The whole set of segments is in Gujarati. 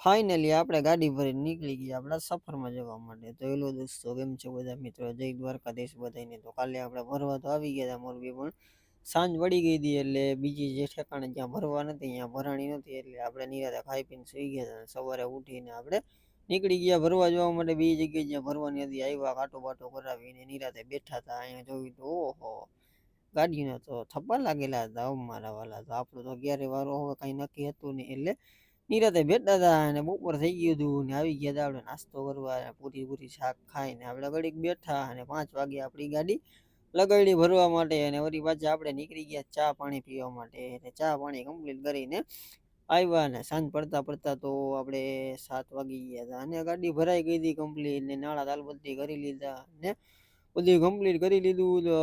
ફાઇનલી આપણે ગાડી ભરીને નીકળી ગયા આપણા સફરમાં જવા માટે. તો હેલો દોસ્તો, કેમ છે બધા મિત્રો? જય દ્વારકાધીશ બધાને. તો કાલે આપણે ભરવા તો આવી ગયા હતા મોરબી, પણ સાંજ વળી ગઈ હતી એટલે બીજી જે ઠેકાણે જ્યાં ભરવા નથી ત્યાં ભરાણી નથી, એટલે આપણે નિરાતે ખાઈ પીને સુઈ ગયા હતા. સવારે ઉઠીને આપણે નીકળી ગયા ભરવા જવા માટે. બીજી જગ્યાએ જ્યાં ભરવાની હતી આવ્યા, કાંટો બાટો કરાવીને નિરાતે બેઠા હતા. અહીંયા જોયું તો ઓહો, ગાડીને તો થપ્પા લાગેલા હતા મારા વાલા. તો આપણું તો ક્યારે વારો હવે કઈ નક્કી હતું નહીં, એટલે નિરાતે બેઠા હતા અને બપોર થઈ ગયું હતું ને આવી ગયા હતા આપણે નાસ્તો કરવા, પૂરી પૂરી શાક ખાઈને આપણે ઘડીક બેઠા અને 5 વાગે આપણી ગાડી લગાડી ભરવા માટે. અને વળી પાછા આપણે નીકળી ગયા ચા પાણી પીવા માટે. અને ચા પાણી કમ્પ્લીટ કરીને આવ્યા ને સાંજ પડતા પડતા તો આપણે 7 વાગી ગયા હતા અને ગાડી ભરાઈ ગઈ હતી કમ્પ્લીટ ને નાળા દાલબત્તી કરી લીધા ને બધું કમ્પ્લીટ કરી લીધું. તો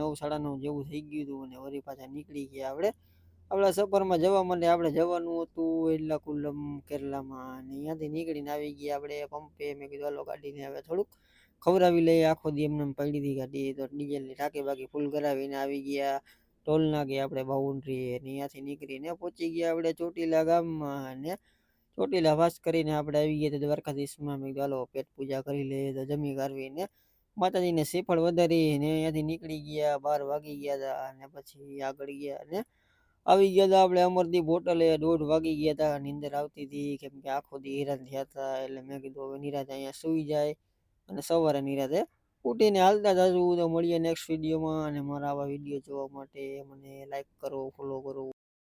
9 સાડા 9 જેવું થઈ ગયું હતું અને વળી પાછા નીકળી ગયા આપણે આપણા સફરમાં જવા માટે. આપણે જવાનું હતું એર્નાકુલમ કેરલામાં, અને અહીંયાથી નીકળીને આવી ગયા આપણે પંપે. મેં કીધું હાલો ગાડીને હવે થોડુંક ખવડાવી લઈએ, આખો દી એમને પડી હતી ગાડી. તો ડીઝલની ટાંકી બાકી ફૂલ કરાવીને આવી ગયા ટોલ નાકે આપણે બાઉન્ડ્રી. અને અહીંયાથી નીકળીને પહોંચી ગયા આપણે ચોટીલા ગામમાં. અને ચોટીલા પાસ કરીને આપણે આવી ગયા દ્વારકાધીશમાં. મેં કીધું હાલો પેટ પૂજા કરી લઈએ. તો જમી કરવીને માતાજીને શ્રીફળ વધારી ને અહીંયાથી નીકળી ગયા. 12 વાગી ગયા હતા અને પછી આગળ ગયા અને આવી ગયા હતા આપણે અમરદીપ હોટલે. 1:30 વાગી ગયા હતા, નીંદર આવતી હતી કેમ કે આખો દી હેરાન થયા હતા. એટલે મેં કીધું હવે નિરાતે અહીંયા સુઈ જાય અને સવારે નિરાતે ઉઠીને હાલતા જાજુ. તો મળીએ નેક્સ્ટ વિડીયોમાં. અને મારા આવા વિડીયો જોવા માટે મને લાઈક કરો, ફોલો કરો.